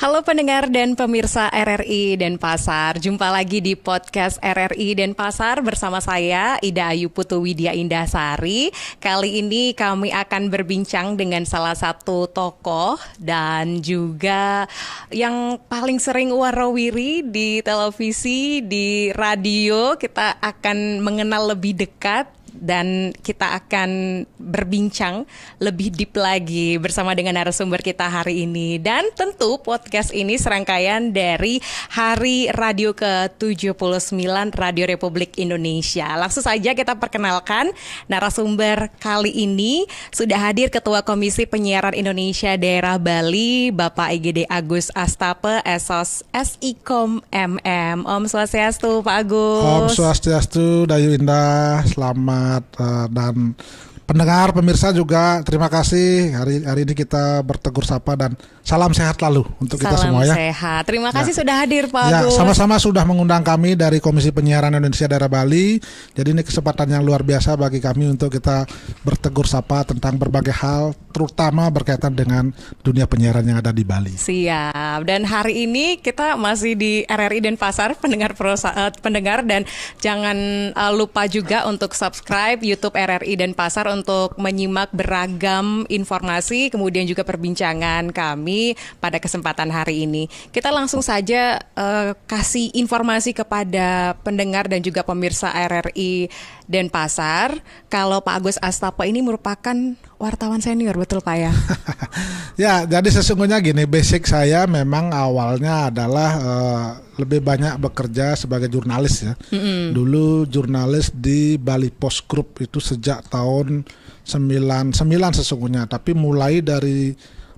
Halo pendengar dan pemirsa RRI Denpasar, jumpa lagi di podcast RRI Denpasar bersama saya Ida Ayu Putu Widya Indahsari. Kali ini kami akan berbincang dengan salah satu tokoh dan juga yang paling sering warawiri di televisi, di radio. Kita akan mengenal lebih dekat dan kita akan berbincang lebih deep lagi bersama dengan narasumber kita hari ini. Dan tentu podcast ini serangkaian dari Hari Radio ke-79 Radio Republik Indonesia. Langsung saja kita perkenalkan narasumber kali ini. Sudah hadir Ketua Komisi Penyiaran Indonesia Daerah Bali, Bapak IGD Agus Astape, Esos SIKOM MM. Om Swastiastu, Pak Agus. Om Swastiastu, Dayu Indah, selamat. Dan pendengar, pemirsa juga terima kasih. Hari ini kita bertegur sapa dan salam sehat lalu untuk kita semua ya. Salam sehat. Terima kasih sudah hadir Pak Agus. Sama-sama sudah mengundang kami dari Komisi Penyiaran Indonesia Daerah Bali. Jadi ini kesempatan yang luar biasa bagi kami untuk kita bertegur sapa tentang berbagai hal, terutama berkaitan dengan dunia penyiaran yang ada di Bali. Siap. Dan hari ini kita masih di RRI Denpasar, pendengar, dan jangan lupa juga untuk subscribe YouTube RRI Denpasar untuk menyimak beragam informasi, kemudian juga perbincangan kami pada kesempatan hari ini. Kita langsung saja kasih informasi kepada pendengar dan juga pemirsa RRI Denpasar. Kalau Pak Agus Astape ini merupakan wartawan senior, betul Pak ya? Ya, jadi sesungguhnya gini, basic saya memang awalnya adalah lebih banyak bekerja sebagai jurnalis ya. Dulu jurnalis di Bali Post Group itu sejak tahun 99 sesungguhnya, tapi mulai dari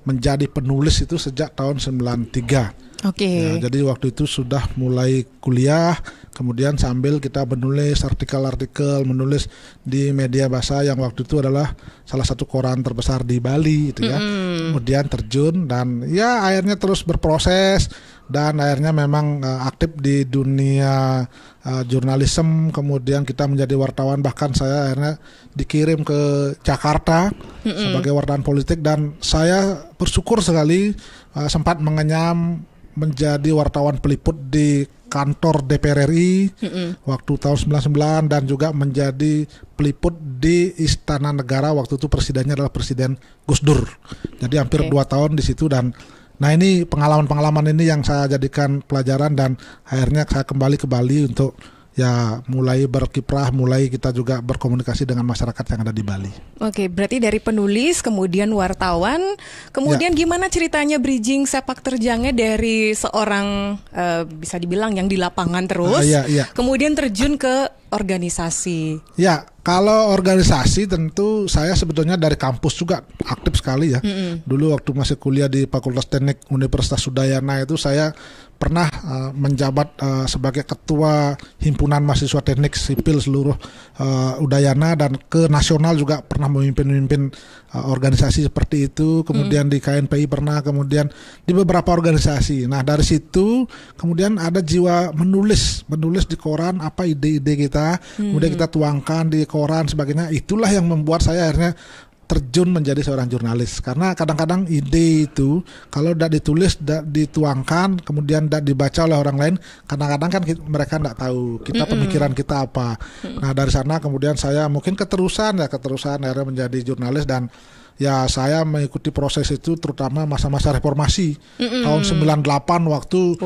menjadi penulis itu sejak tahun 93. Oke. Ya, jadi waktu itu sudah mulai kuliah, kemudian sambil kita menulis artikel-artikel, menulis di media bahasa yang waktu itu adalah salah satu koran terbesar di Bali itu ya. Kemudian terjun dan ya akhirnya terus berproses dan akhirnya memang aktif di dunia jurnalisme. Kemudian kita menjadi wartawan, bahkan saya akhirnya dikirim ke Jakarta sebagai wartawan politik dan saya bersyukur sekali sempat mengenyam menjadi wartawan peliput di kantor DPR RI waktu tahun 99 dan juga menjadi peliput di Istana Negara waktu itu presidennya adalah Presiden Gus Dur. Jadi hampir 2 tahun di situ dan nah ini pengalaman-pengalaman ini yang saya jadikan pelajaran dan akhirnya saya kembali ke Bali untuk ya mulai berkiprah, mulai kita juga berkomunikasi dengan masyarakat yang ada di Bali. Oke, berarti dari penulis, kemudian wartawan, kemudian gimana ceritanya bridging sepak terjangnya dari seorang bisa dibilang yang di lapangan terus, kemudian terjun ke organisasi. Ya, kalau organisasi tentu saya sebetulnya dari kampus juga aktif sekali ya. Dulu waktu masih kuliah di Fakultas Teknik Universitas Udayana itu saya pernah menjabat sebagai ketua himpunan mahasiswa teknik sipil seluruh Udayana dan ke nasional juga pernah memimpin organisasi seperti itu. Kemudian di KNPI pernah, kemudian di beberapa organisasi. Nah dari situ kemudian ada jiwa menulis di koran apa ide-ide kita, kemudian kita tuangkan di koran sebagainya. Itulah yang membuat saya akhirnya terjun menjadi seorang jurnalis, karena kadang-kadang ide itu kalau tidak ditulis, tidak dituangkan, kemudian tidak dibaca oleh orang lain, kadang-kadang kan mereka tidak tahu kita pemikiran kita apa. Nah dari sana kemudian saya mungkin keterusan akhirnya menjadi jurnalis dan ya saya mengikuti proses itu terutama masa-masa reformasi tahun 98 waktu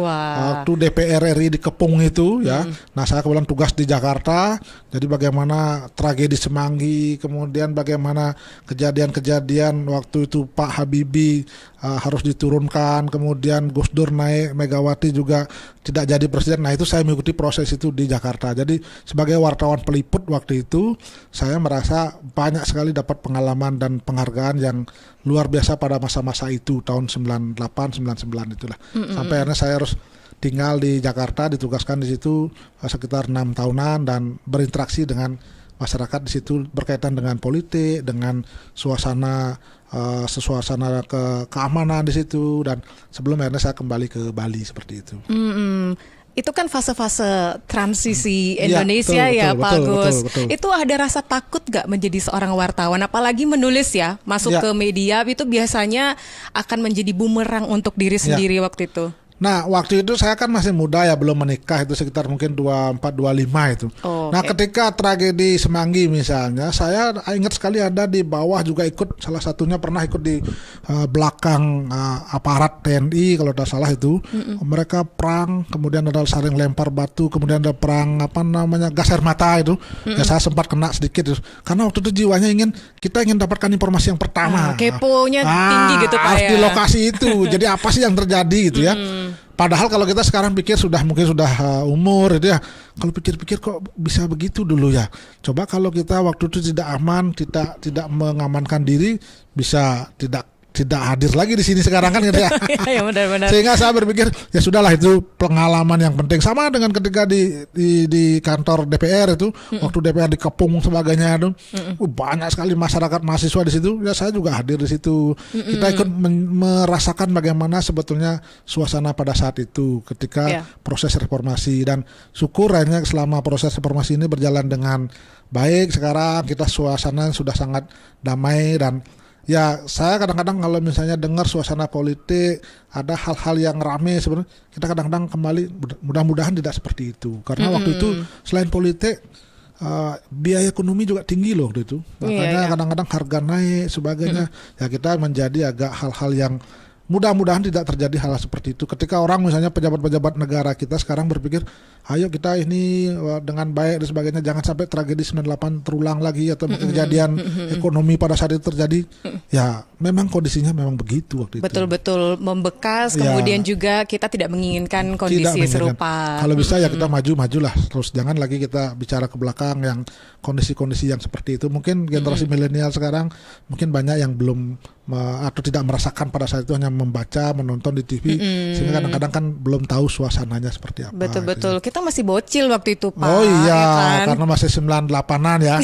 DPR RI dikepung itu ya. Nah saya kebetulan tugas di Jakarta, jadi bagaimana tragedi Semanggi, kemudian bagaimana kejadian-kejadian waktu itu Pak Habibie harus diturunkan, kemudian Gus Dur naik, Megawati juga tidak jadi presiden. Nah itu saya mengikuti proses itu di Jakarta. Jadi sebagai wartawan peliput waktu itu saya merasa banyak sekali dapat pengalaman dan penghargaan yang luar biasa pada masa-masa itu tahun 98, 99 itulah. Sampai akhirnya saya harus tinggal di Jakarta, ditugaskan di situ sekitar 6 tahunan dan berinteraksi dengan masyarakat di situ berkaitan dengan politik, dengan suasana keamanan di situ, dan sebelum akhirnya saya kembali ke Bali seperti itu. itu kan fase-fase transisi Iya, Indonesia betul, ya betul, Pak betul, Agus. betul. Itu ada rasa takut gak menjadi seorang wartawan? Apalagi menulis ya, masuk Ya. ke media itu biasanya akan menjadi bumerang untuk diri sendiri waktu itu. Nah, waktu itu saya kan masih muda ya, belum menikah, itu sekitar mungkin 24-25 itu. Oh, Nah, oke. ketika tragedi Semanggi misalnya, saya ingat sekali ada di bawah juga ikut, salah satunya pernah ikut di belakang aparat TNI kalau tidak salah itu. Mereka perang, kemudian ada saling lempar batu, kemudian ada perang gas air mata itu. Ya saya sempat kena sedikit itu. Karena waktu itu jiwanya kita ingin dapatkan informasi yang pertama. Keponya tinggi gitu Pak harus ya. di lokasi itu. Jadi apa sih yang terjadi gitu ya. Padahal kalau kita sekarang pikir mungkin sudah umur gitu ya. Kalau pikir-pikir kok bisa begitu dulu ya. Coba kalau kita waktu itu tidak aman, tidak mengamankan diri, bisa tidak hadir lagi di sini sekarang kan gitu ya. Ya benar-benar. Sehingga saya berpikir ya sudahlah, itu pengalaman yang penting. Sama dengan ketika di kantor DPR itu, waktu DPR dikepung sebagainya itu, banyak sekali masyarakat mahasiswa di situ. Ya saya juga hadir di situ. Kita ikut merasakan bagaimana sebetulnya suasana pada saat itu ketika proses reformasi, dan syukur akhirnya selama proses reformasi ini berjalan dengan baik. Sekarang kita suasana sudah sangat damai, dan ya saya kadang-kadang kalau misalnya dengar suasana politik ada hal-hal yang rame sebenarnya, kita kadang-kadang kembali mudah-mudahan tidak seperti itu, karena waktu itu selain politik biaya ekonomi juga tinggi loh waktu itu, makanya kadang-kadang harga naik sebagainya. Ya kita menjadi agak hal-hal yang mudah-mudahan tidak terjadi hal seperti itu. Ketika orang misalnya pejabat-pejabat negara kita sekarang berpikir, ayo kita ini dengan baik dan sebagainya, jangan sampai tragedi 98 terulang lagi, atau kejadian ekonomi pada saat itu terjadi. Ya memang kondisinya memang begitu waktu itu. Betul-betul membekas, kemudian juga kita tidak menginginkan kondisi serupa. Kalau bisa ya kita majulah terus, jangan lagi kita bicara ke belakang yang kondisi-kondisi yang seperti itu. Mungkin generasi milenial sekarang mungkin banyak yang belum atau tidak merasakan pada saat itu, hanya membaca, menonton di TV, sehingga kadang-kadang kan belum tahu suasananya seperti apa. Betul-betul. Kita masih bocil waktu itu Pak. Oh iya, ya kan? Karena masih 98-an ya.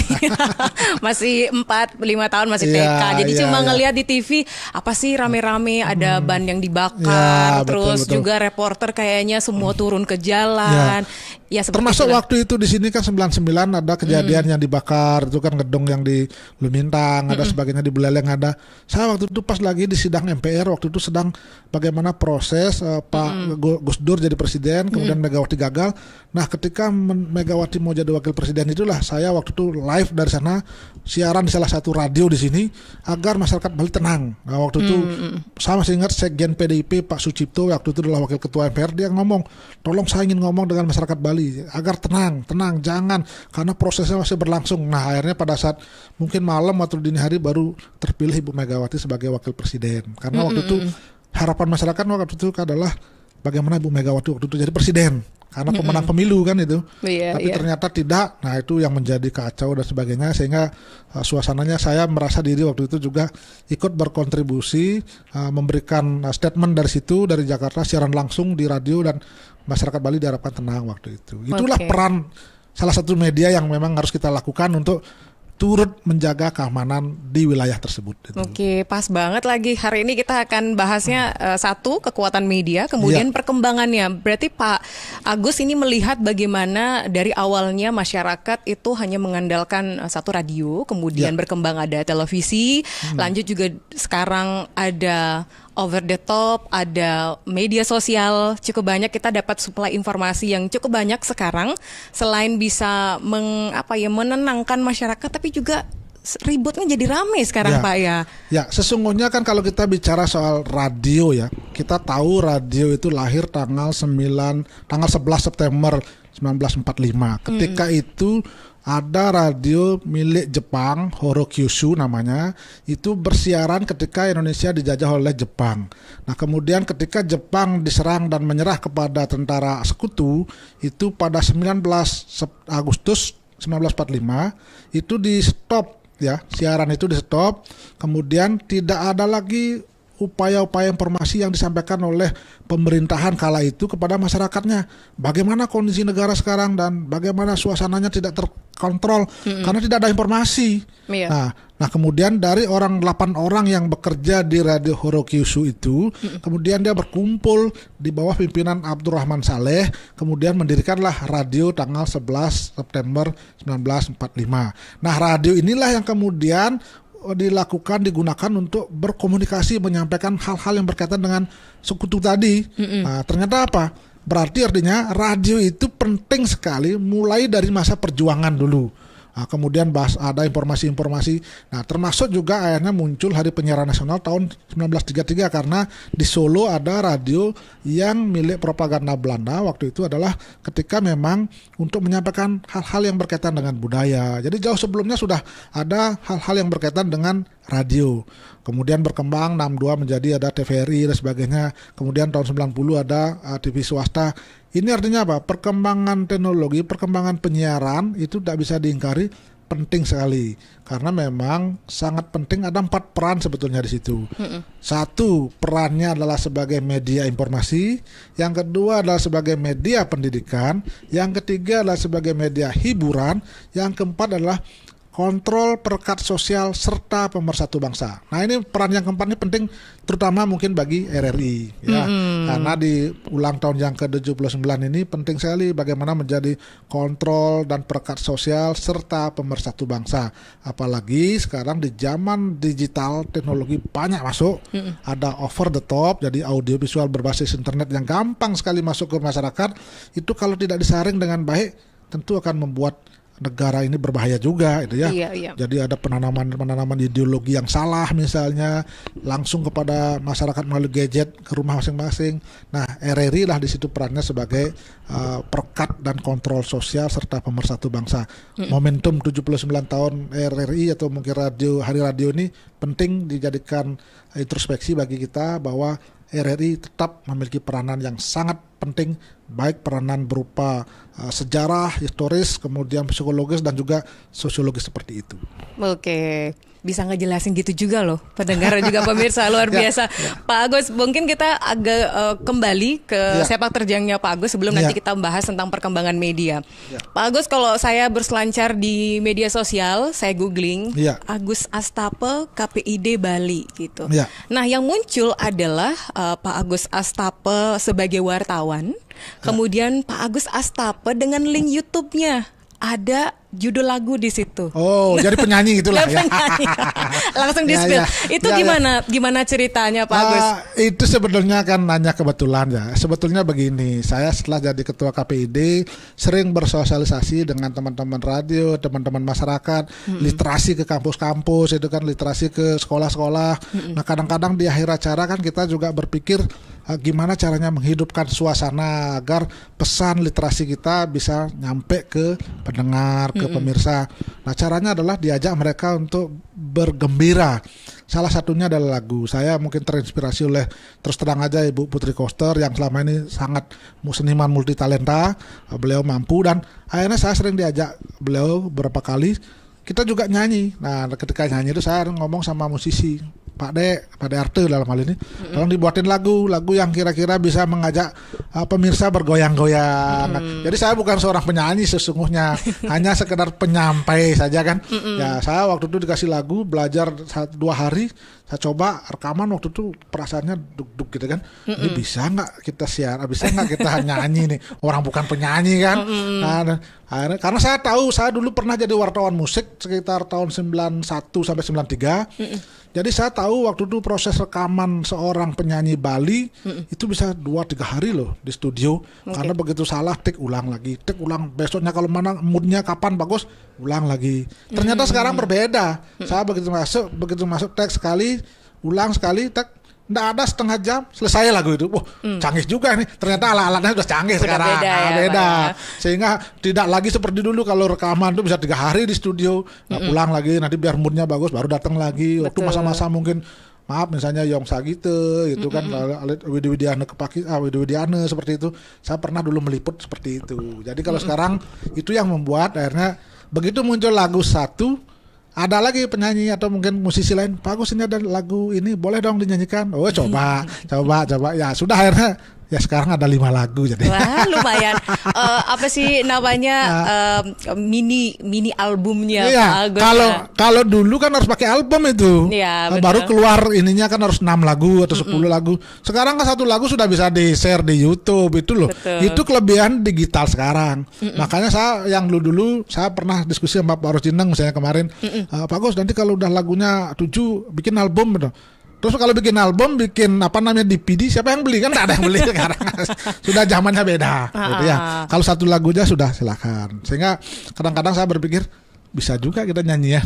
Masih 4-5 tahun masih TK. Jadi cuma ngelihat di TV apa sih rame-rame, ada ban yang dibakar, terus betul. juga reporter kayaknya semua turun ke jalan. Ya, termasuk itulah. Waktu itu di sini kan 99 ada kejadian yang dibakar, itu kan gedung yang di Lumintang, ada sebagainya di Buleleng ada. Saya waktu itu pas lagi di sidang MPR, waktu itu sedang bagaimana proses Pak Gus Dur jadi presiden, kemudian Megawati gagal. Nah, ketika Megawati mau jadi wakil presiden itulah saya waktu itu live dari sana, siaran di salah satu radio di sini agar masyarakat Bali tenang. Nah, waktu itu saya masih ingat Sekjen PDIP Pak Sucipto waktu itu adalah wakil ketua MPR, dia ngomong, tolong saya ingin ngomong dengan masyarakat Bali agar tenang, jangan, karena prosesnya masih berlangsung. Nah, akhirnya pada saat mungkin malam atau dini hari baru terpilih Ibu Megawati sebagai wakil presiden. Karena waktu itu harapan masyarakat waktu itu adalah bagaimana Ibu Megawati waktu itu jadi presiden, karena pemenang pemilu kan itu. Tapi ternyata tidak. Nah, itu yang menjadi kacau dan sebagainya, sehingga suasananya saya merasa diri waktu itu juga ikut berkontribusi, memberikan statement dari situ, dari Jakarta, siaran langsung di radio, dan masyarakat Bali diharapkan tenang waktu itu. Itulah peran salah satu media yang memang harus kita lakukan untuk turut menjaga keamanan di wilayah tersebut. Oke, pas banget lagi. Hari ini kita akan bahasnya satu, kekuatan media, kemudian perkembangannya. Berarti Pak Agus ini melihat bagaimana dari awalnya masyarakat itu hanya mengandalkan satu radio, kemudian berkembang ada televisi, lanjut juga sekarang ada over the top, ada media sosial, cukup banyak kita dapat suplai informasi yang cukup banyak sekarang. Selain bisa menenangkan masyarakat, tapi juga ributnya jadi ramai sekarang Pak ya. Ya, sesungguhnya kan kalau kita bicara soal radio ya, kita tahu radio itu lahir tanggal 11 September 1945. Ketika itu ada radio milik Jepang, Horokyushu namanya, itu bersiaran ketika Indonesia dijajah oleh Jepang. Nah, kemudian ketika Jepang diserang dan menyerah kepada tentara sekutu, itu pada 19 Agustus 1945 itu di stop ya, siaran itu di stop. Kemudian tidak ada lagi upaya-upaya informasi yang disampaikan oleh pemerintahan kala itu kepada masyarakatnya. Bagaimana kondisi negara sekarang dan bagaimana suasananya tidak terkontrol karena tidak ada informasi. Nah, Nah kemudian dari 8 orang yang bekerja di Radio Horokyushu itu, kemudian dia berkumpul di bawah pimpinan Abdurrahman Saleh, kemudian mendirikanlah radio tanggal 11 September 1945. Nah radio inilah yang kemudian digunakan untuk berkomunikasi, menyampaikan hal-hal yang berkaitan dengan sekutu tadi. Nah, ternyata apa? Berarti artinya radio itu penting sekali mulai dari masa perjuangan dulu. Nah, kemudian ada informasi-informasi. Nah, termasuk juga akhirnya muncul Hari Penyiaran Nasional tahun 1933 karena di Solo ada radio yang milik propaganda Belanda waktu itu adalah ketika memang untuk menyampaikan hal-hal yang berkaitan dengan budaya. Jadi jauh sebelumnya sudah ada hal-hal yang berkaitan dengan radio. Kemudian berkembang 62 menjadi ada TVRI dan sebagainya. Kemudian tahun 90 ada TV swasta. Ini artinya apa? Perkembangan teknologi, perkembangan penyiaran itu tidak bisa diingkari, penting sekali. Karena memang sangat penting, ada 4 peran sebetulnya di situ. Satu, perannya adalah sebagai media informasi. Yang kedua adalah sebagai media pendidikan. Yang ketiga adalah sebagai media hiburan. Yang keempat adalah kontrol perekat sosial serta pemersatu bangsa. Nah ini peran yang keempat ini penting terutama mungkin bagi RRI ya. Karena di ulang tahun yang ke-79 ini penting sekali bagaimana menjadi kontrol dan perekat sosial serta pemersatu bangsa. Apalagi sekarang di zaman digital teknologi banyak masuk. Ada over the top, jadi audio visual berbasis internet yang gampang sekali masuk ke masyarakat. Itu kalau tidak disaring dengan baik tentu akan membuat negara ini berbahaya juga itu ya. Iya. Jadi ada penanaman ideologi yang salah misalnya langsung kepada masyarakat melalui gadget ke rumah masing-masing. Nah, RRI lah di situ perannya sebagai perekat dan kontrol sosial serta pemersatu bangsa. Momentum 79 tahun RRI atau mungkin hari radio ini penting dijadikan introspeksi bagi kita bahwa RRI tetap memiliki peranan yang sangat penting, baik peranan berupa sejarah, historis, kemudian psikologis dan juga sosiologis seperti itu. Oke, bisa ngejelasin gitu juga loh pendengar juga pemirsa luar biasa. Pak Agus, mungkin kita agak kembali ke sepak terjangnya Pak Agus sebelum nanti kita membahas tentang perkembangan media. Pak Agus, kalau saya berselancar di media sosial, saya googling Agus Astape KPID Bali gitu. Nah, yang muncul adalah Pak Agus Astape sebagai wartawan, kemudian Pak Agus Astape dengan link YouTube-nya. Ada judul lagu di situ. Oh, jadi penyanyi gitulah ya. Langsung di-spill. Itu gimana ceritanya Pak Agus? Itu sebetulnya kan hanya kebetulan ya. Sebetulnya begini, saya setelah jadi ketua KPID sering bersosialisasi dengan teman-teman radio, teman-teman masyarakat, literasi ke kampus-kampus, itu kan literasi ke sekolah-sekolah. Nah, kadang-kadang di akhir acara kan kita juga berpikir gimana caranya menghidupkan suasana agar pesan literasi kita bisa nyampe ke pendengar, ke pemirsa. Nah, caranya adalah diajak mereka untuk bergembira. Salah satunya adalah lagu. Saya mungkin terinspirasi oleh, terus terang aja, Ibu Putri Koster yang selama ini sangat seniman multitalenta. Beliau mampu dan akhirnya saya sering diajak beliau beberapa kali. Kita juga nyanyi. Nah, ketika nyanyi itu saya ngomong sama musisi, Pak De Arte dalam hal ini, tolong dibuatin lagu yang kira-kira bisa mengajak pemirsa bergoyang-goyang. Jadi saya bukan seorang penyanyi sesungguhnya, hanya sekedar penyampai saja kan. Ya, saya waktu itu dikasih lagu, belajar 2 hari, saya coba rekaman waktu itu perasaannya duk-duk gitu kan. Ini bisa nggak kita siar, bisa nggak kita nyanyi nih, orang bukan penyanyi kan. Nah, akhirnya, karena saya tahu, saya dulu pernah jadi wartawan musik sekitar tahun 91 sampai 93. Jadi saya tahu waktu itu proses rekaman seorang penyanyi Bali itu bisa 2-3 hari loh di studio. Karena begitu salah take ulang lagi, besoknya kalau mana moodnya kapan bagus ulang lagi. Ternyata sekarang berbeda. Saya begitu masuk take sekali, ulang sekali, take nggak ada setengah jam selesai lagu itu. Wah, canggih juga nih. Ternyata alat-alatnya sudah canggih sekarang. Beda. Sehingga tidak lagi seperti dulu kalau rekaman itu bisa 3 hari di studio, pulang lagi nanti biar moodnya bagus baru datang lagi. Waktu masa-masa mungkin maaf misalnya Yong Sagite itu kan Widi Widiana seperti itu. Saya pernah dulu meliput seperti itu. Jadi kalau sekarang itu yang membuat akhirnya begitu muncul lagu satu, ada lagi penyanyi atau mungkin musisi lain, Pak Agus ini ada lagu ini boleh dong dinyanyikan. Oh coba. Ya sudah akhirnya Ya sekarang ada 5 lagu jadi. Wah, lumayan. Apa sih namanya mini albumnya Iya, Pak Agus? kalau dulu kan harus pakai album itu. Iya, Baru betul. keluar ininya kan harus 6 lagu atau 10 lagu. Sekarang kan satu lagu sudah bisa di-share di YouTube itu loh. Betul. Itu kelebihan digital sekarang. Makanya saya yang dulu saya pernah diskusi sama Pak Rosineng misalnya kemarin, Pak Gus nanti kalau udah lagunya 7 bikin album gitu. Terus kalau bikin album, bikin apa namanya DVD, siapa yang beli? Kan tidak ada yang beli sekarang. Sudah zamannya beda, gitu ya. Kalau satu lagunya sudah silakan. Sehingga kadang-kadang saya berpikir bisa juga kita nyanyi ya.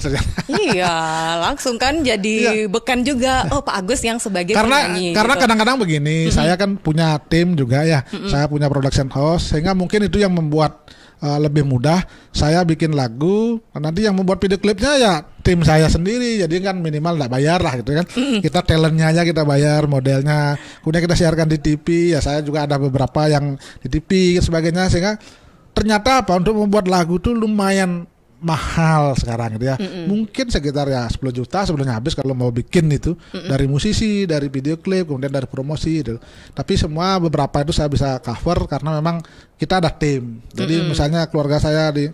Iya, langsung kan jadi bekan juga. Oh, Pak Agus yang sebagai penyanyi. Karena gitu. kadang-kadang begini, saya kan punya tim juga ya. Saya punya production house, sehingga mungkin itu yang membuat lebih mudah. Saya bikin lagu, nanti yang membuat video klipnya ya tim saya sendiri. Jadi kan minimal nggak bayar lah gitu kan. Kita talentnya aja kita bayar, modelnya. Kemudian kita siarkan di TV. Ya saya juga ada beberapa yang di TV dan sebagainya. Sehingga ternyata apa untuk membuat lagu tuh lumayan mahal sekarang gitu ya. Mungkin sekitar ya 10 juta sebelumnya habis kalau mau bikin itu dari musisi, dari video klip, kemudian dari promosi gitu. Tapi semua beberapa itu saya bisa cover karena memang kita ada tim. Jadi misalnya keluarga saya di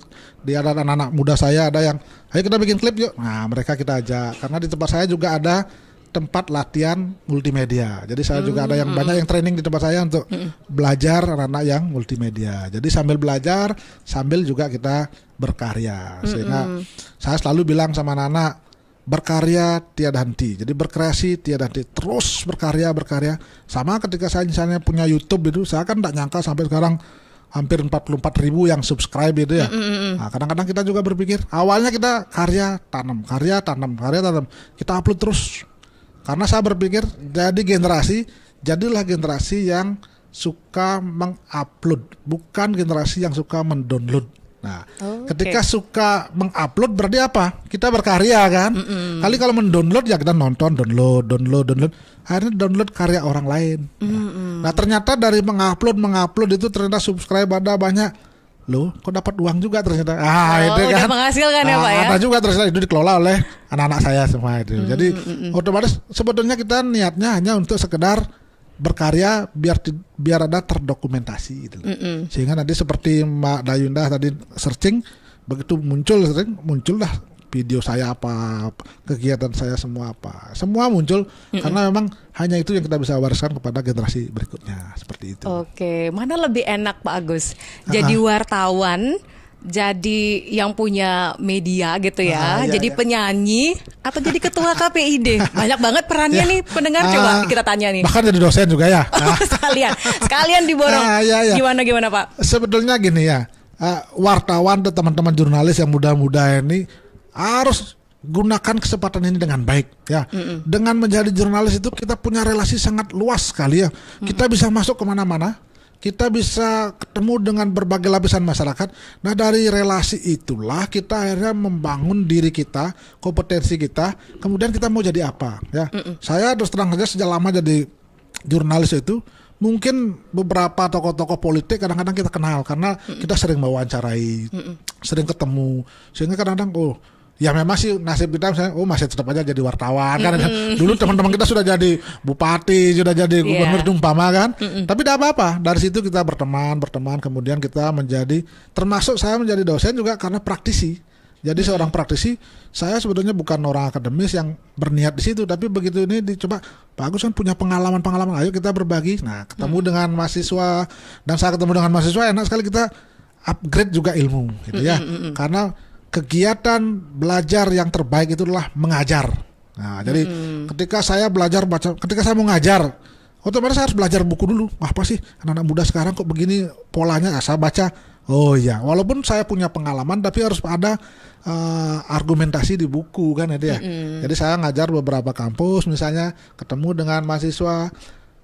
ada anak-anak muda saya ada yang ayo kita bikin klip yuk. Nah, mereka kita ajak karena di tempat saya juga ada tempat latihan multimedia. Jadi saya juga ada yang banyak yang training di tempat saya untuk belajar anak-anak yang multimedia. Jadi sambil belajar, sambil juga kita berkarya. Sehingga saya selalu bilang sama anak-anak, berkarya tiada henti. Jadi berkreasi tiada henti. Terus berkarya. Sama ketika saya misalnya punya YouTube itu, saya kan tidak nyangka sampai sekarang hampir 44.000 yang subscribe itu ya. Nah, kadang-kadang kita juga berpikir, awalnya kita karya tanam. Kita upload terus. Karena saya berpikir jadilah generasi yang suka mengupload, bukan generasi yang suka mendownload. Nah, ketika suka mengupload berarti apa? Kita berkarya kan? Kali kalau mendownload ya kita nonton, download. Akhirnya download karya orang lain. Nah, ternyata dari mengupload itu ternyata subscribe ada banyak. Loh, kok dapat uang juga ternyata. Itu kan. Udah menghasilkan ya Pak ya. Ada juga ternyata itu dikelola oleh anak-anak saya semua itu. Jadi otomatis sebetulnya kita niatnya hanya untuk sekedar berkarya biar ada terdokumentasi gitu. Sehingga nanti seperti Mbak Dayunda tadi searching, begitu muncullah video saya apa, kegiatan saya semua muncul karena memang hanya itu yang kita bisa wariskan kepada generasi berikutnya seperti itu. Oke, mana lebih enak Pak Agus? Jadi wartawan, jadi yang punya media gitu ya, jadi penyanyi atau jadi ketua KPID? Banyak banget perannya nih pendengar, coba kita tanya nih. Bahkan jadi dosen juga ya. sekalian diborong. Gimana Pak? Sebetulnya gini ya, wartawan dan teman-teman jurnalis yang muda-muda ini harus gunakan kesempatan ini dengan baik ya. Dengan menjadi jurnalis itu kita punya relasi sangat luas sekali ya. Kita bisa masuk kemana-mana, kita bisa ketemu dengan berbagai lapisan masyarakat. Nah, dari relasi itulah kita akhirnya membangun diri kita, kompetensi kita, kemudian kita mau jadi apa ya. Saya terus terang saja sejak lama jadi jurnalis itu, mungkin beberapa tokoh-tokoh politik kadang-kadang kita kenal karena kita sering mewawancarai, sering ketemu, sehingga kadang-kadang ya memang sih nasib kita misalnya masih tetap aja jadi wartawan kan. Dulu teman-teman kita sudah jadi bupati, sudah jadi gubernur umpama kan. Tapi tidak apa-apa. Dari situ kita berteman, kemudian kita menjadi, termasuk saya menjadi dosen juga karena praktisi. Jadi seorang praktisi, saya sebetulnya bukan orang akademis yang berniat di situ, tapi begitu ini dicoba, Pak Agus kan punya pengalaman, ayo kita berbagi. Nah, ketemu dengan mahasiswa, dan saya ketemu dengan mahasiswa, enak sekali kita upgrade juga ilmu gitu ya. Karena kegiatan belajar yang terbaik itu adalah mengajar. Nah, jadi ketika saya belajar ketika saya mau ngajar, otomatis saya harus belajar buku dulu. Apa sih anak-anak muda sekarang kok begini polanya? Saya baca. Oh iya, walaupun saya punya pengalaman, tapi harus ada argumentasi di buku kan itu ya. Jadi saya ngajar beberapa kampus, misalnya ketemu dengan mahasiswa.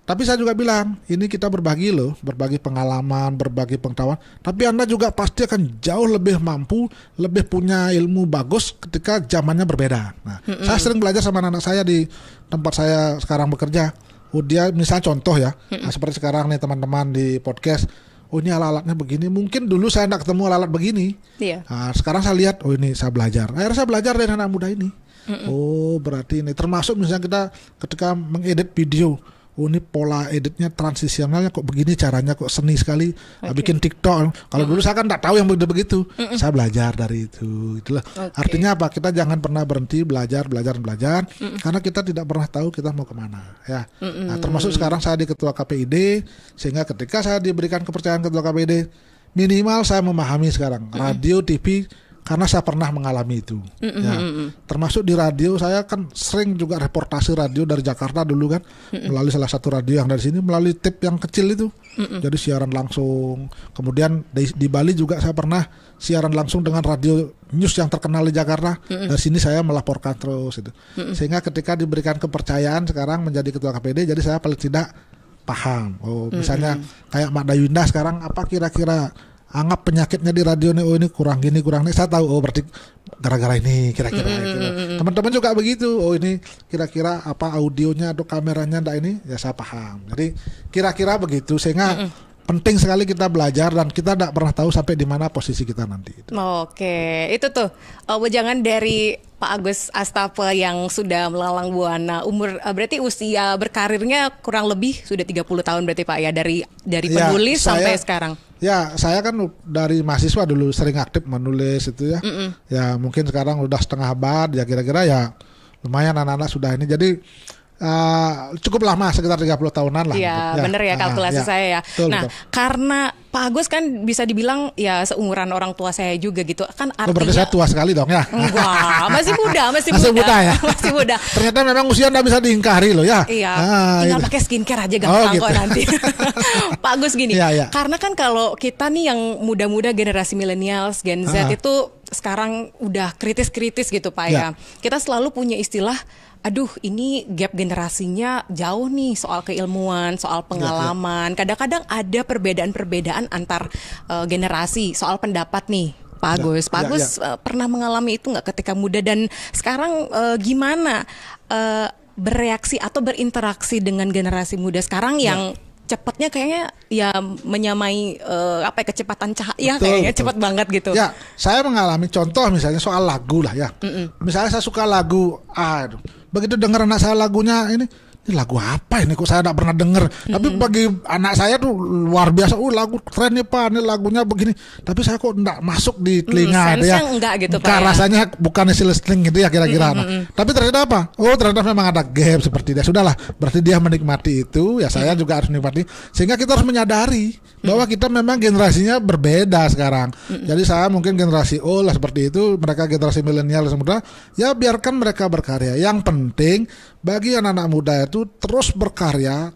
Tapi saya juga bilang, ini kita berbagi loh, berbagi pengalaman, berbagi pengetahuan. Tapi Anda juga pasti akan jauh lebih mampu, lebih punya ilmu bagus ketika zamannya berbeda. Nah, saya sering belajar sama anak-anak saya di tempat saya sekarang bekerja. Dia misalnya contoh ya, seperti sekarang nih teman-teman di podcast. Ini alat-alatnya begini. Mungkin dulu saya tidak ketemu alat begini. Nah, sekarang saya lihat, ini saya belajar. Akhirnya saya belajar dari anak muda ini. Berarti ini termasuk misalnya kita ketika mengedit video. oh ini pola editnya transisionalnya kok begini, caranya kok seni sekali, bikin TikTok. Kalau dulu saya kan nggak tahu yang begitu, saya belajar dari itu. Itulah artinya apa? Kita jangan pernah berhenti belajar, karena kita tidak pernah tahu kita mau kemana. Ya, nah, termasuk sekarang saya di ketua KPID, sehingga ketika saya diberikan kepercayaan ketua KPID, minimal saya memahami sekarang radio, TV. Karena saya pernah mengalami itu, termasuk di radio saya kan sering juga reportase radio dari Jakarta dulu kan, melalui salah satu radio yang dari sini, melalui tape yang kecil itu, jadi siaran langsung. Kemudian di Bali juga saya pernah siaran langsung dengan radio news yang terkenal di Jakarta. Dari sini saya melaporkan terus itu, sehingga ketika diberikan kepercayaan sekarang menjadi ketua KPD, jadi saya paling tidak paham. Oh misalnya kayak Mak Dayunda sekarang, apa kira-kira anggap penyakitnya di radio nih, oh ini kurang gini kurang ini, saya tahu oh berarti gara-gara ini kira-kira gitu. Teman-teman juga begitu, oh ini kira-kira apa audionya atau kameranya ndak ini, ya saya paham. Jadi kira-kira begitu, sehingga penting sekali kita belajar dan kita tidak pernah tahu sampai di mana posisi kita nanti. Oke, itu tuh wejangan dari Pak Agus Astape yang sudah melalang buana, berarti usia berkarirnya kurang lebih sudah 30 tahun berarti Pak ya, dari penulis sampai sekarang. Ya, saya kan dari mahasiswa dulu sering aktif menulis itu ya. Ya mungkin sekarang udah setengah abad ya, kira-kira ya lumayan anak-anak sudah ini. Jadi cukup lama, sekitar 30 tahunan lah. Iya, gitu. Bener ya kalkulasi saya ya. Betul, nah, betul. Karena Pak Agus kan bisa dibilang ya seumuran orang tua saya juga gitu. Kan artinya... berarti saya tua sekali dong ya? Enggak, masih muda. Masih muda ya? Masih muda. Ternyata memang usia nggak bisa diingkari loh ya? Iya, tinggal pakai skincare aja gampang kok nanti. Pak Agus gini, karena kan kalau kita nih yang muda-muda generasi millennials, Gen Z itu sekarang udah kritis-kritis gitu Pak ya. Kita selalu punya istilah, aduh ini gap generasinya jauh nih soal keilmuan, soal pengalaman. Kadang-kadang ada perbedaan-perbedaan antar generasi soal pendapat nih Pak Agus. Pak Agus pernah mengalami itu nggak ketika muda, dan sekarang gimana bereaksi atau berinteraksi dengan generasi muda sekarang yang cepatnya kayaknya ya menyamai kecepatan cahaya, kayaknya cepat banget gitu. Ya, saya mengalami contoh misalnya soal lagu lah ya. Misalnya saya suka lagu begitu dengar anak saya lagunya ini lagu apa ini kok saya tidak pernah dengar. Tapi bagi anak saya tuh luar biasa, lagu keren nih Pak, ini lagunya begini. Tapi saya kok tidak masuk di telinga ya. Enggak gitu Pak. Rasanya bukan isi listening gitu ya kira-kira. Tapi ternyata apa? Oh ternyata memang ada gap seperti dia. Sudahlah, berarti dia menikmati itu, ya saya juga harus menikmati. Sehingga kita harus menyadari bahwa kita memang generasinya berbeda sekarang. Jadi saya mungkin generasi O lah seperti itu, mereka generasi milenial semua. Ya biarkan mereka berkarya. Yang penting bagi anak-anak muda itu terus berkarya,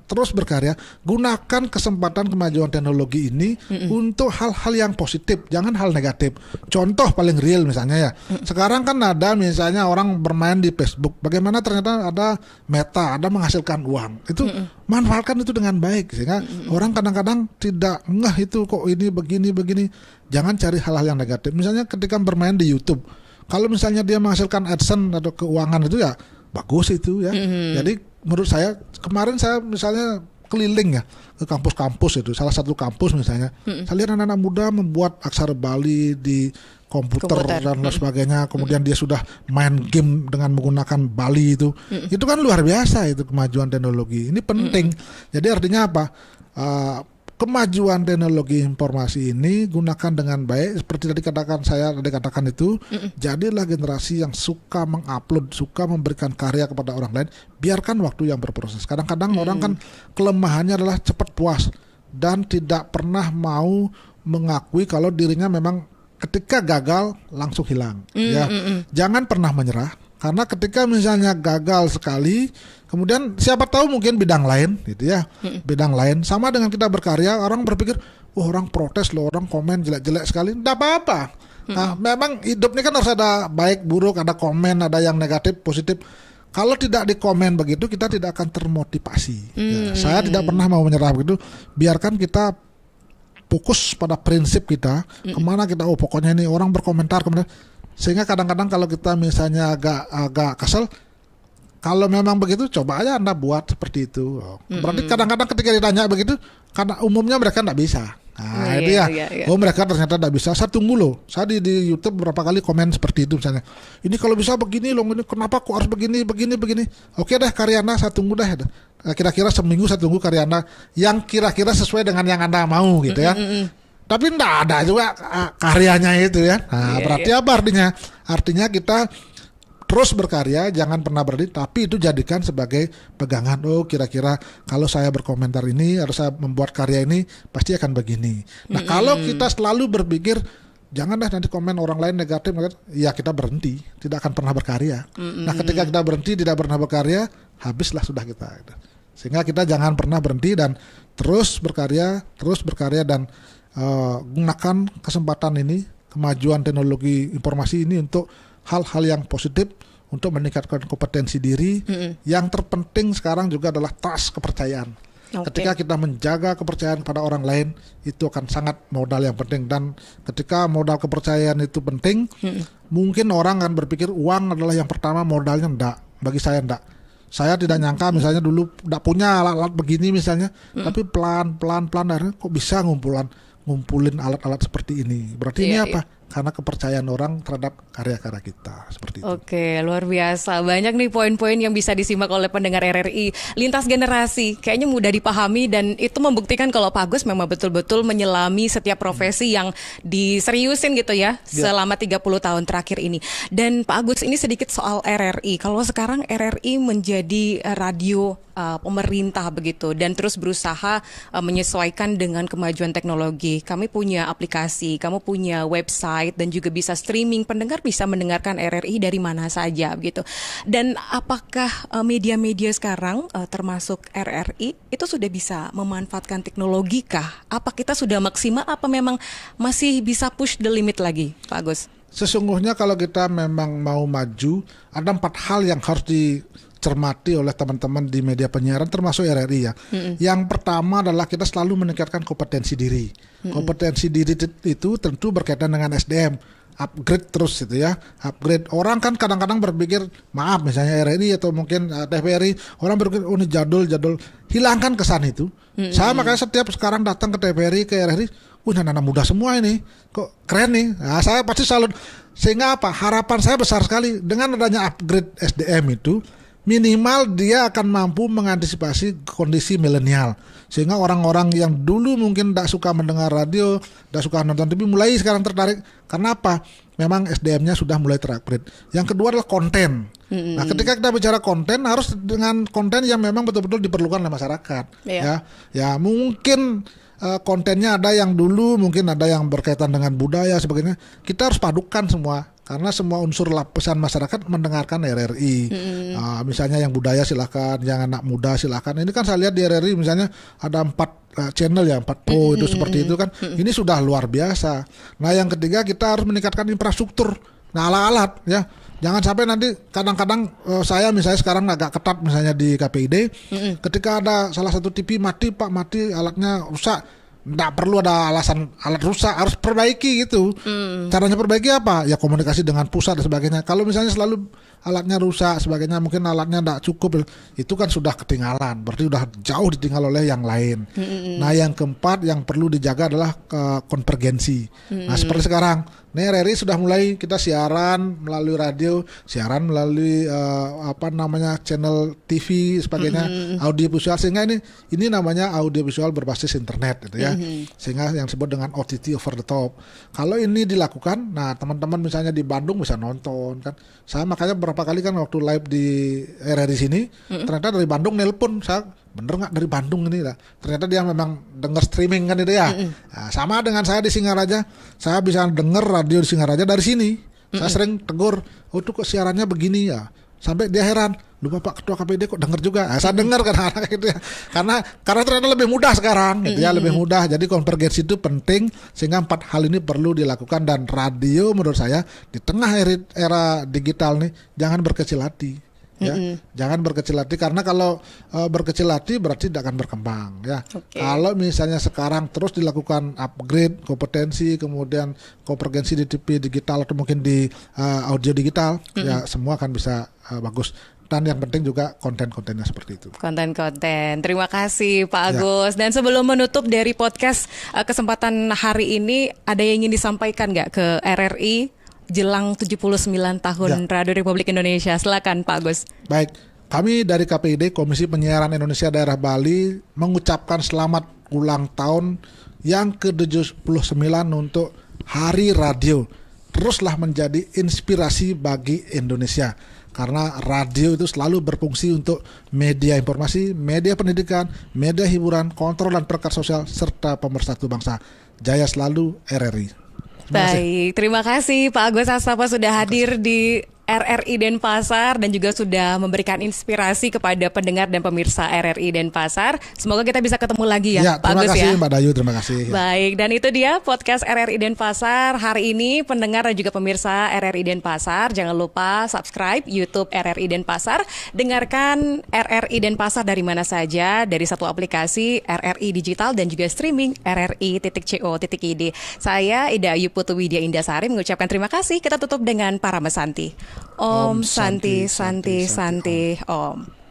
gunakan kesempatan kemajuan teknologi ini untuk hal-hal yang positif, jangan hal negatif. Contoh paling real misalnya ya, sekarang kan ada misalnya orang bermain di Facebook, bagaimana ternyata ada Meta, ada menghasilkan uang. Itu manfaatkan itu dengan baik, sehingga orang kadang-kadang tidak ngeh itu kok ini begini. Jangan cari hal-hal yang negatif. Misalnya ketika bermain di YouTube, kalau misalnya dia menghasilkan AdSense atau keuangan itu ya bagus itu ya. Jadi menurut saya kemarin saya misalnya keliling ya ke kampus-kampus itu, salah satu kampus misalnya, saya lihat anak-anak muda membuat aksara Bali di komputer dan lain sebagainya. Kemudian dia sudah main game dengan menggunakan Bali itu. Itu kan luar biasa itu kemajuan teknologi. Ini penting. Jadi artinya apa? Kemajuan teknologi informasi ini gunakan dengan baik, seperti tadi katakan itu, jadilah generasi yang suka mengupload, suka memberikan karya kepada orang lain, biarkan waktu yang berproses. Kadang-kadang orang kan kelemahannya adalah cepat puas dan tidak pernah mau mengakui kalau dirinya memang ketika gagal langsung hilang. Jangan pernah menyerah, karena ketika misalnya gagal sekali, kemudian siapa tahu mungkin bidang lain gitu ya, bidang lain sama dengan kita berkarya, orang berpikir, orang protes loh, orang komen jelek-jelek sekali, tidak apa-apa. Nah, memang hidup ini kan harus ada baik buruk, ada komen, ada yang negatif, positif. Kalau tidak dikomen begitu, kita tidak akan termotivasi. Saya tidak pernah mau menyerah begitu. Biarkan kita fokus pada prinsip kita, kemana kita, pokoknya ini orang berkomentar, sehingga kadang-kadang kalau kita misalnya agak kesel, kalau memang begitu, coba aja Anda buat seperti itu. Berarti kadang-kadang ketika ditanya begitu, karena umumnya mereka tidak bisa. Nah itu ya, oh mereka ternyata tidak bisa. Saya tunggu loh. Saya di YouTube beberapa kali komen seperti itu misalnya. Ini kalau bisa begini loh, ini kenapa kok harus begini. Oke deh Karyana, saya tunggu deh. Kira-kira seminggu saya tunggu Karyana yang kira-kira sesuai dengan yang Anda mau gitu ya. Tapi tidak ada juga karyanya itu ya. Nah berarti apa artinya? Artinya kita terus berkarya, jangan pernah berhenti, tapi itu jadikan sebagai pegangan. Oh kira-kira kalau saya berkomentar ini, harus saya membuat karya ini, pasti akan begini. Nah kalau kita selalu berpikir, jangan dah nanti komen orang lain negatif, ya kita berhenti, tidak akan pernah berkarya. Nah ketika kita berhenti, tidak pernah berkarya, habislah sudah kita. Sehingga kita jangan pernah berhenti dan terus berkarya dan gunakan kesempatan ini, kemajuan teknologi informasi ini untuk hal-hal yang positif, untuk meningkatkan kompetensi diri. Yang terpenting sekarang juga adalah trust, kepercayaan. Ketika kita menjaga kepercayaan pada orang lain, itu akan sangat modal yang penting. Dan ketika modal kepercayaan itu penting, mungkin orang akan berpikir uang adalah yang pertama modalnya. Enggak, bagi saya enggak. Saya tidak nyangka misalnya dulu enggak punya alat-alat begini misalnya, tapi pelan-pelan akhirnya kok bisa ngumpulin alat-alat seperti ini. Berarti ini apa? Karena kepercayaan orang terhadap karya-karya kita seperti itu. Oke, luar biasa. Banyak nih poin-poin yang bisa disimak oleh pendengar RRI. Lintas generasi, kayaknya mudah dipahami dan itu membuktikan kalau Pak Agus memang betul-betul menyelami setiap profesi yang diseriusin gitu ya selama 30 tahun terakhir ini. Dan Pak Agus, ini sedikit soal RRI. Kalau sekarang RRI menjadi radio pemerintah begitu dan terus berusaha menyesuaikan dengan kemajuan teknologi. Kami punya aplikasi, kamu punya website dan juga bisa streaming. Pendengar bisa mendengarkan RRI dari mana saja begitu. Dan apakah media-media sekarang termasuk RRI itu sudah bisa memanfaatkan teknologi kah? Apa kita sudah maksimal? Apa memang masih bisa push the limit lagi, Pak Agus? Sesungguhnya kalau kita memang mau maju, ada 4 hal yang harus dicermati oleh teman-teman di media penyiaran termasuk RRI ya. Yang pertama adalah kita selalu meningkatkan kompetensi diri. Kompetensi diri itu tentu berkaitan dengan SDM. Upgrade terus gitu ya, upgrade. Orang kan kadang-kadang berpikir, maaf misalnya RRI atau mungkin TVRI, orang berpikir oh ini jadul. Hilangkan kesan itu. Saya makanya setiap sekarang datang ke TVRI, ke RRI, anak-anak muda semua ini, kok keren nih. Nah, saya pasti salut. Sehingga apa? Harapan saya besar sekali dengan adanya upgrade SDM itu, minimal dia akan mampu mengantisipasi kondisi milenial. Sehingga orang-orang yang dulu mungkin tidak suka mendengar radio, tidak suka nonton TV, mulai sekarang tertarik. Karena apa? Memang SDM-nya sudah mulai terupgrade. Yang kedua adalah konten. Nah, ketika kita bicara konten, harus dengan konten yang memang betul-betul diperlukan oleh masyarakat. Ya mungkin kontennya ada yang dulu, mungkin ada yang berkaitan dengan budaya sebagainya. Kita harus padukan semua. Karena semua unsur lapisan masyarakat mendengarkan RRI. Misalnya yang budaya silakan, yang anak muda silakan. Ini kan saya lihat di RRI misalnya ada 4 channel ya, 4 pro itu seperti itu kan. Ini sudah luar biasa. Nah yang ketiga kita harus meningkatkan infrastruktur. Nah alat-alat ya. Jangan sampai nanti kadang-kadang saya misalnya sekarang agak ketat misalnya di KPID. Ketika ada salah satu TV mati, Pak mati alatnya rusak. Nggak perlu ada alasan alat rusak, harus perbaiki gitu. Caranya perbaiki apa? Ya komunikasi dengan pusat dan sebagainya. Kalau misalnya selalu alatnya rusak sebagainya, mungkin alatnya nggak cukup, itu kan sudah ketinggalan. Berarti sudah jauh ditinggal oleh yang lain. Nah yang keempat yang perlu dijaga adalah konvergensi. Nah seperti sekarang, nih RRI sudah mulai kita siaran melalui radio, siaran melalui channel TV sebagainya, audio visual, sehingga ini namanya audio visual berbasis internet gitu ya. Sehingga yang disebut dengan OTT, over the top. Kalau ini dilakukan, nah teman-teman misalnya di Bandung bisa nonton kan. Saya makanya beberapa kali kan waktu live di RRI sini, ternyata dari Bandung nelpon saya, bener nggak dari Bandung ini lah. Ternyata dia memang dengar streaming kan itu ya. Nah, sama dengan saya di Singaraja, saya bisa dengar radio di Singaraja dari sini. Saya sering tegur, oh tuh kok siarannya begini ya. Sampai dia heran, lupa Pak Ketua KPD kok denger juga. Saya dengar kadang-kadang gitu ya. Karena ternyata lebih mudah sekarang gitu ya, lebih mudah. Jadi konvergensi itu penting, sehingga 4 hal ini perlu dilakukan. Dan radio menurut saya di tengah era digital nih jangan berkecil hati. Ya, jangan berkecil hati, karena kalau berkecil hati berarti tidak akan berkembang ya. Kalau misalnya sekarang terus dilakukan upgrade kompetensi, kemudian konvergensi di TV digital atau mungkin di audio digital, ya semua akan bisa bagus. dan yang penting juga konten-kontennya seperti itu. Konten-konten. Terima kasih Pak Ya. Agus. Dan sebelum menutup dari podcast kesempatan hari ini, ada yang ingin disampaikan nggak ke RRI jelang 79 tahun Radio Republik Indonesia? Silakan Pak Agus. Baik, kami dari KPID Komisi Penyiaran Indonesia Daerah Bali mengucapkan selamat ulang tahun yang ke-79 untuk Hari Radio. Teruslah menjadi inspirasi bagi Indonesia. Karena radio itu selalu berfungsi untuk media informasi, media pendidikan, media hiburan, kontrol dan perkat sosial, serta pemersatu bangsa. Jaya selalu RRI. Baik, terima kasih Pak Agus Hastapa sudah hadir di RRI Denpasar dan juga sudah memberikan inspirasi kepada pendengar dan pemirsa RRI Denpasar. Semoga kita bisa ketemu lagi ya, Pak Agus ya. Terima kasih Mbak Dayu, terima kasih. Baik, dan itu dia podcast RRI Denpasar hari ini. Pendengar dan juga pemirsa RRI Denpasar, jangan lupa subscribe YouTube RRI Denpasar. Dengarkan RRI Denpasar dari mana saja, dari satu aplikasi RRI Digital dan juga streaming rri.co.id. Saya Ida Ayu Putu Widya Indasari mengucapkan terima kasih. Kita tutup dengan para mesanti. Om Santi Santi Santi Om.